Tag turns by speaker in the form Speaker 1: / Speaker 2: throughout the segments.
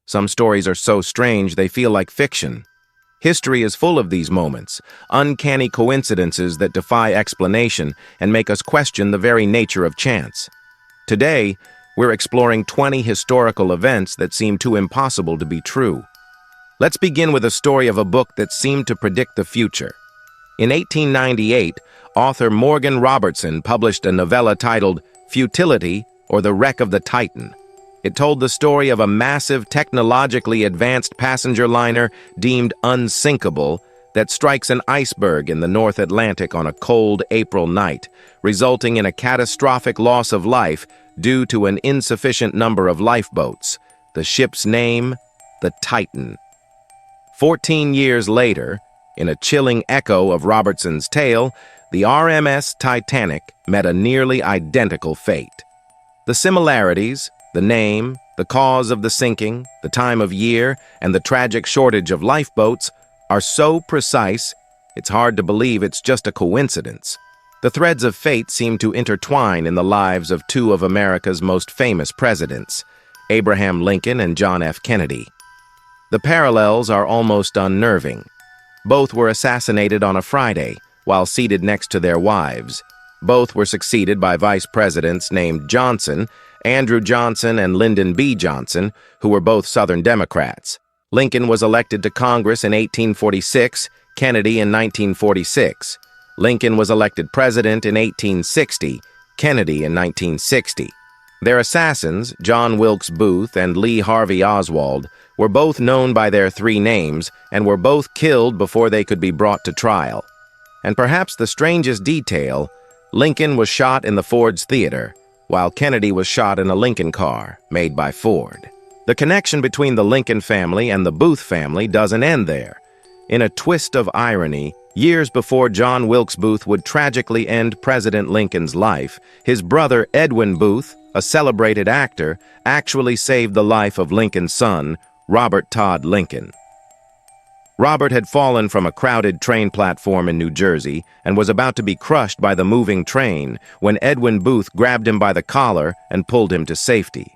Speaker 1: Some stories are so strange they feel like fiction. History is full of these moments, uncanny coincidences that defy explanation and make us question the very nature of chance. Today, we're exploring 20 historical events that seem too impossible to be true. Let's begin with a story of a book that seemed to predict the future. In 1898, author Morgan Robertson published a novella titled Futility, or The Wreck of the Titan. It told the story of a massive, technologically advanced passenger liner deemed unsinkable that strikes an iceberg in the North Atlantic on a cold April night, resulting in a catastrophic loss of life due to an insufficient number of lifeboats. The ship's name, the Titan. 14 years later, in a chilling echo of Robertson's tale, the RMS Titanic met a nearly identical fate. The similarities, the name, the cause of the sinking, the time of year, and the tragic shortage of lifeboats are so precise, it's hard to believe it's just a coincidence. The threads of fate seem to intertwine in the lives of two of America's most famous presidents, Abraham Lincoln and John F. Kennedy. The parallels are almost unnerving. Both were assassinated on a Friday, while seated next to their wives. Both were succeeded by vice presidents named Johnson, Andrew Johnson and Lyndon B. Johnson, who were both Southern Democrats. Lincoln was elected to Congress in 1846, Kennedy in 1946. Lincoln was elected president in 1860, Kennedy in 1960. Their assassins, John Wilkes Booth and Lee Harvey Oswald, were both known by their three names and were both killed before they could be brought to trial. And perhaps the strangest detail, Lincoln was shot in the Ford's Theater, while Kennedy was shot in a Lincoln car made by Ford. The connection between the Lincoln family and the Booth family doesn't end there. In a twist of irony, years before John Wilkes Booth would tragically end President Lincoln's life, his brother Edwin Booth, a celebrated actor, actually saved the life of Lincoln's son, Robert Todd Lincoln. Robert had fallen from a crowded train platform in New Jersey and was about to be crushed by the moving train when Edwin Booth grabbed him by the collar and pulled him to safety.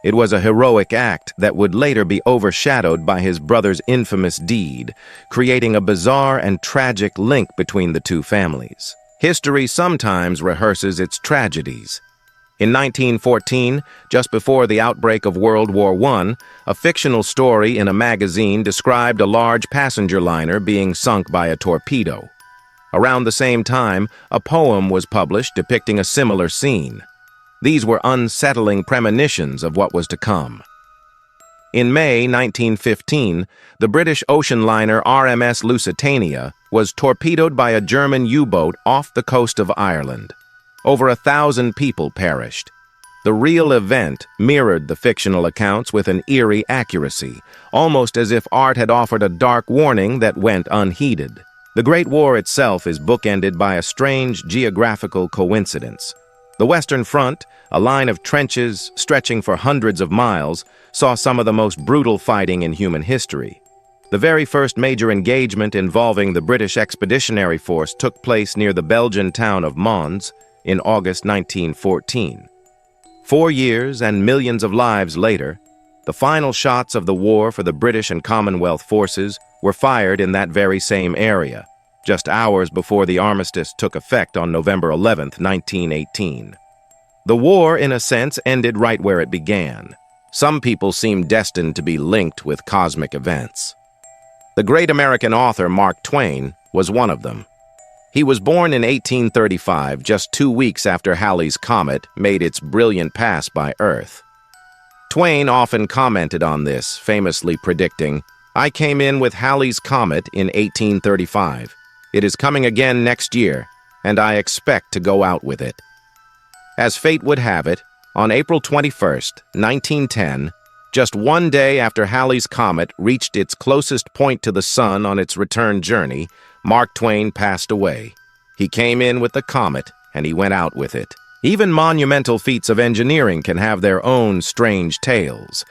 Speaker 1: It was a heroic act that would later be overshadowed by his brother's infamous deed, creating a bizarre and tragic link between the two families. History sometimes rehearses its tragedies. In 1914, just before the outbreak of World War I, a fictional story in a magazine described a large passenger liner being sunk by a torpedo. Around the same time, a poem was published depicting a similar scene. These were unsettling premonitions of what was to come. In May 1915, the British ocean liner RMS Lusitania was torpedoed by a German U-boat off the coast of Ireland. Over 1,000 people perished. The real event mirrored the fictional accounts with an eerie accuracy, almost as if art had offered a dark warning that went unheeded. The Great War itself is bookended by a strange geographical coincidence. The Western Front, a line of trenches stretching for hundreds of miles, saw some of the most brutal fighting in human history. The very first major engagement involving the British Expeditionary Force took place near the Belgian town of Mons in August 1914. 4 years and millions of lives later, the final shots of the war for the British and Commonwealth forces were fired in that very same area, just hours before the armistice took effect on November 11, 1918. The war, in a sense, ended right where it began. Some people seem destined to be linked with cosmic events. The great American author Mark Twain was one of them. He was born in 1835, just 2 weeks after Halley's Comet made its brilliant pass by Earth. Twain often commented on this, famously predicting, "I came in with Halley's Comet in 1835. It is coming again next year, and I expect to go out with it." As fate would have it, on April 21, 1910, just 1 day after Halley's Comet reached its closest point to the sun on its return journey, Mark Twain passed away. He came in with the comet, and he went out with it. Even monumental feats of engineering can have their own strange tales.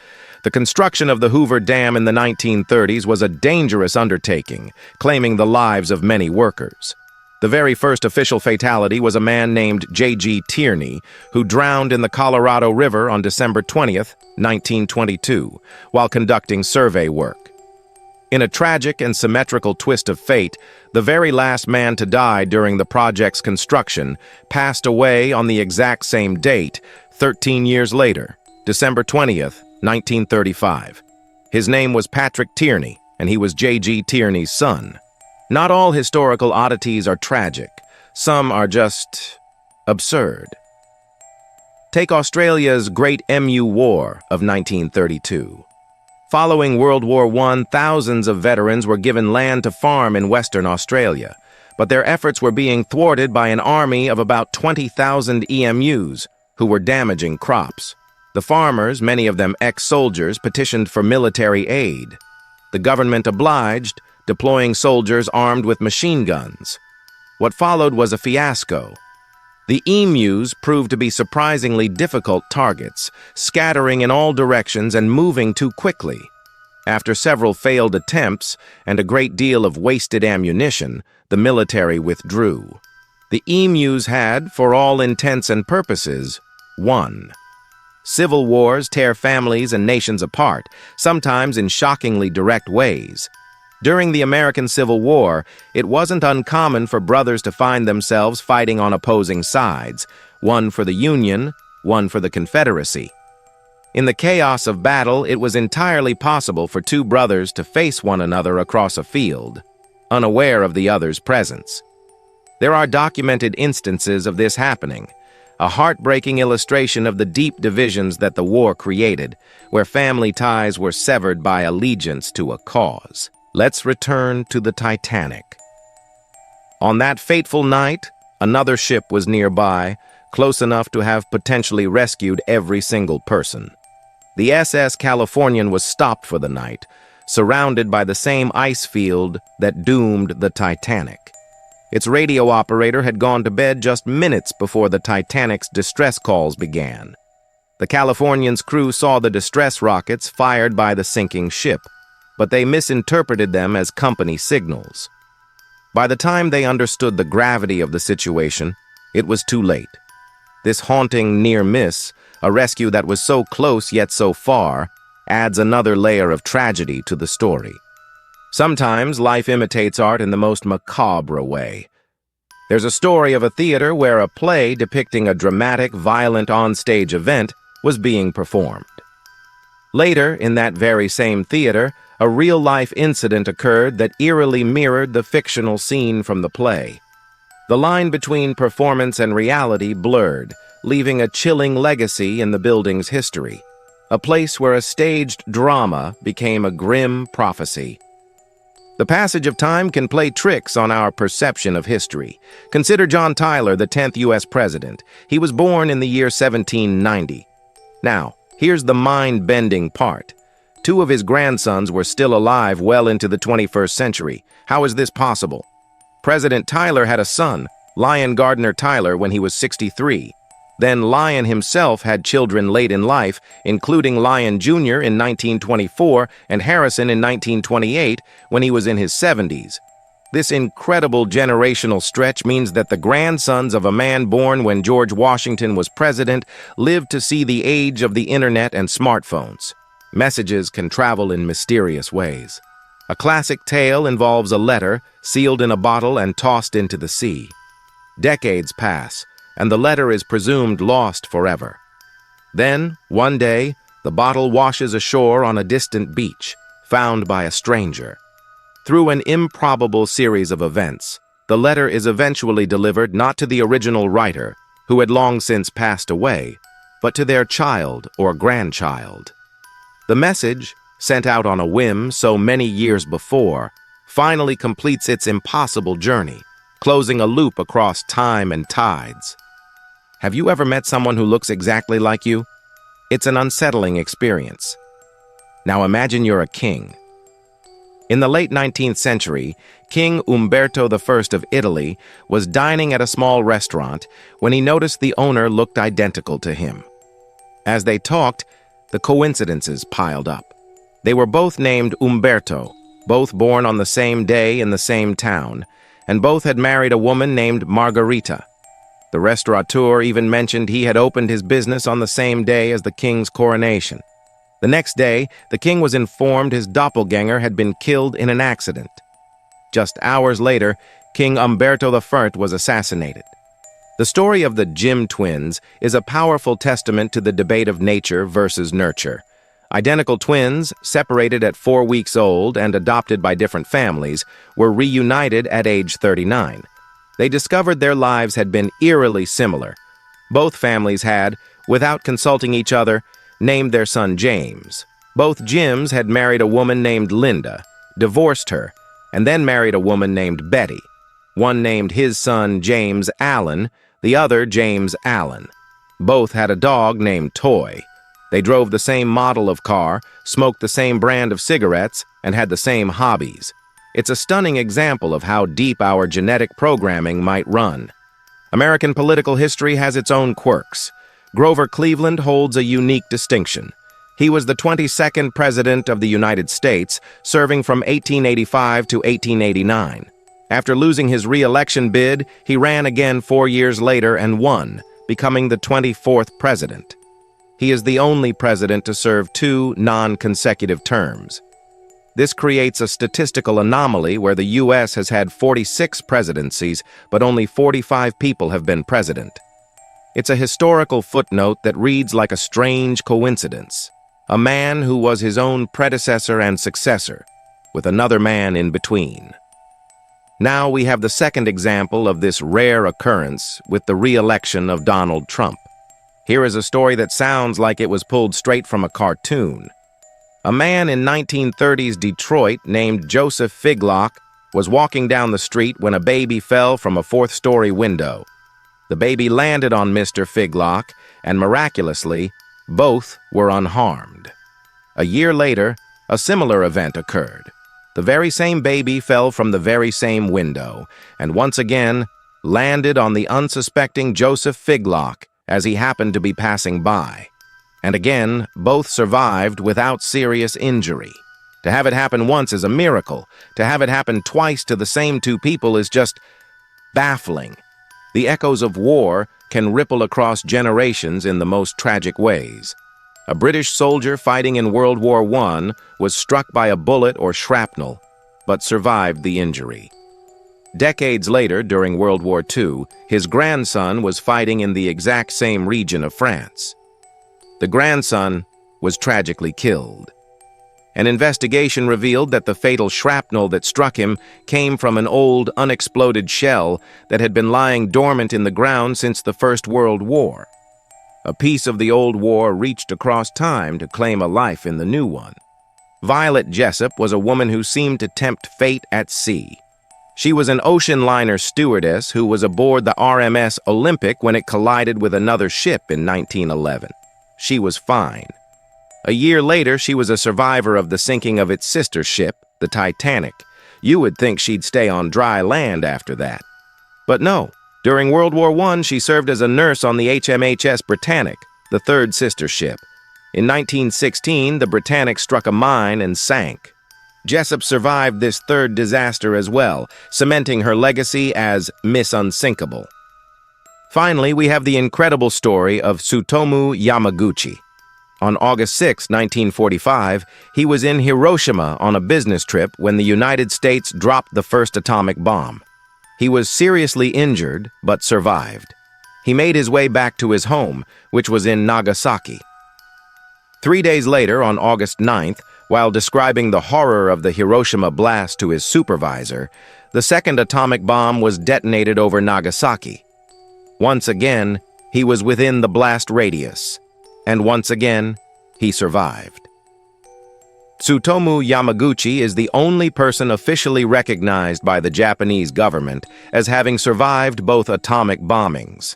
Speaker 1: The construction of the Hoover Dam in the 1930s was a dangerous undertaking, claiming the lives of many workers. The very first official fatality was a man named J.G. Tierney, who drowned in the Colorado River on December 20th, 1922, while conducting survey work. In a tragic and symmetrical twist of fate, the very last man to die during the project's construction passed away on the exact same date, 13 years later, December 20th, 1935. His name was Patrick Tierney, and he was J.G. Tierney's son. Not all historical oddities are tragic. Some are just absurd. Take Australia's Great Emu War of 1932. Following World War I, thousands of veterans were given land to farm in Western Australia, but their efforts were being thwarted by an army of about 20,000 EMUs who were damaging crops. The farmers, many of them ex-soldiers, petitioned for military aid. The government obliged, deploying soldiers armed with machine guns. What followed was a fiasco. The emus proved to be surprisingly difficult targets, scattering in all directions and moving too quickly. After several failed attempts and a great deal of wasted ammunition, the military withdrew. The emus had, for all intents and purposes, won. Civil wars tear families and nations apart, sometimes in shockingly direct ways. During the American Civil War, it wasn't uncommon for brothers to find themselves fighting on opposing sides, one for the Union, one for the Confederacy. In the chaos of battle, it was entirely possible for two brothers to face one another across a field, unaware of the other's presence. There are documented instances of this happening, a heartbreaking illustration of the deep divisions that the war created, where family ties were severed by allegiance to a cause. Let's return to the Titanic. On that fateful night, another ship was nearby, close enough to have potentially rescued every single person. The SS Californian was stopped for the night, surrounded by the same ice field that doomed the Titanic. Its radio operator had gone to bed just minutes before the Titanic's distress calls began. The Californian's crew saw the distress rockets fired by the sinking ship, but they misinterpreted them as company signals. By the time they understood the gravity of the situation, it was too late. This haunting near miss, a rescue that was so close yet so far, adds another layer of tragedy to the story. Sometimes life imitates art in the most macabre way. There's a story of a theater where a play depicting a dramatic, violent onstage event was being performed. Later, in that very same theater, a real-life incident occurred that eerily mirrored the fictional scene from the play. The line between performance and reality blurred, leaving a chilling legacy in the building's history, a place where a staged drama became a grim prophecy. The passage of time can play tricks on our perception of history. Consider John Tyler, the 10th U.S. president. He was born in the year 1790. Now, here's the mind-bending part. Two of his grandsons were still alive well into the 21st century. How is this possible? President Tyler had a son, Lyon Gardner Tyler, when he was 63. Then Lyon himself had children late in life, including Lyon Jr. in 1924 and Harrison in 1928 when he was in his 70s. This incredible generational stretch means that the grandsons of a man born when George Washington was president lived to see the age of the internet and smartphones. Messages can travel in mysterious ways. A classic tale involves a letter sealed in a bottle and tossed into the sea. Decades pass, and the letter is presumed lost forever. Then, one day, the bottle washes ashore on a distant beach, found by a stranger. Through an improbable series of events, the letter is eventually delivered not to the original writer, who had long since passed away, but to their child or grandchild. The message, sent out on a whim so many years before, finally completes its impossible journey, closing a loop across time and tides. Have you ever met someone who looks exactly like you? It's an unsettling experience. Now imagine you're a king. In the late 19th century, King Umberto I of Italy was dining at a small restaurant when he noticed the owner looked identical to him. As they talked, the coincidences piled up. They were both named Umberto, both born on the same day in the same town, and both had married a woman named Margarita. The restaurateur even mentioned he had opened his business on the same day as the king's coronation. The next day, the king was informed his doppelganger had been killed in an accident. Just hours later, King Umberto I was assassinated. The story of the Jim twins is a powerful testament to the debate of nature versus nurture. Identical twins, separated at 4 weeks old and adopted by different families, were reunited at age 39. They discovered their lives had been eerily similar. Both families had, without consulting each other, named their son James. Both Jims had married a woman named Linda, divorced her, and then married a woman named Betty. One named his son James Allen, the other James Allen. Both had a dog named Toy. They drove the same model of car, smoked the same brand of cigarettes, and had the same hobbies. It's a stunning example of how deep our genetic programming might run. American political history has its own quirks. Grover Cleveland holds a unique distinction. He was the 22nd President of the United States, serving from 1885 to 1889. After losing his re-election bid, he ran again 4 years later and won, becoming the 24th President. He is the only president to serve 2 non-consecutive terms. This creates a statistical anomaly where the U.S. has had 46 presidencies, but only 45 people have been president. It's a historical footnote that reads like a strange coincidence. A man who was his own predecessor and successor, with another man in between. Now we have the second example of this rare occurrence with the re-election of Donald Trump. Here is a story that sounds like it was pulled straight from a cartoon. A man in 1930s Detroit named Joseph Figlock was walking down the street when a baby fell from a 4th-story window. The baby landed on Mr. Figlock, and miraculously, both were unharmed. A year later, a similar event occurred. The very same baby fell from the very same window, and once again landed on the unsuspecting Joseph Figlock as he happened to be passing by. And again, both survived without serious injury. To have it happen once is a miracle. To have it happen twice to the same 2 people is just baffling. The echoes of war can ripple across generations in the most tragic ways. A British soldier fighting in World War I was struck by a bullet or shrapnel, but survived the injury. Decades later, during World War II, his grandson was fighting in the exact same region of France. The grandson was tragically killed. An investigation revealed that the fatal shrapnel that struck him came from an old, unexploded shell that had been lying dormant in the ground since the First World War. A piece of the old war reached across time to claim a life in the new one. Violet Jessup was a woman who seemed to tempt fate at sea. She was an ocean liner stewardess who was aboard the RMS Olympic when it collided with another ship in 1911. She was fine. A year later, she was a survivor of the sinking of its sister ship, the Titanic. You would think she'd stay on dry land after that. But no, during World War I, she served as a nurse on the HMHS Britannic, the third sister ship. In 1916, the Britannic struck a mine and sank. Jessup survived this third disaster as well, cementing her legacy as Miss Unsinkable. Finally, we have the incredible story of Tsutomu Yamaguchi. On August 6, 1945, he was in Hiroshima on a business trip when the United States dropped the first atomic bomb. He was seriously injured, but survived. He made his way back to his home, which was in Nagasaki. 3 days later, on August 9th, while describing the horror of the Hiroshima blast to his supervisor, the second atomic bomb was detonated over Nagasaki. Once again, he was within the blast radius, and once again, he survived. Tsutomu Yamaguchi is the only person officially recognized by the Japanese government as having survived both atomic bombings.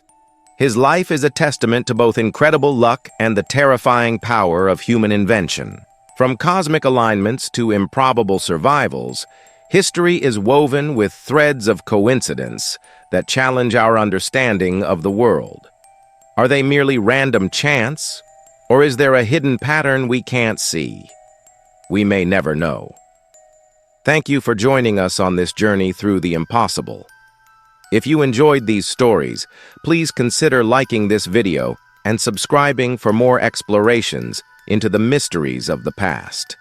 Speaker 1: His life is a testament to both incredible luck and the terrifying power of human invention. From cosmic alignments to improbable survivals, history is woven with threads of coincidence that challenge our understanding of the world. Are they merely random chance, or is there a hidden pattern we can't see? We may never know. Thank you for joining us on this journey through the impossible. If you enjoyed these stories, please consider liking this video and subscribing for more explorations into the mysteries of the past.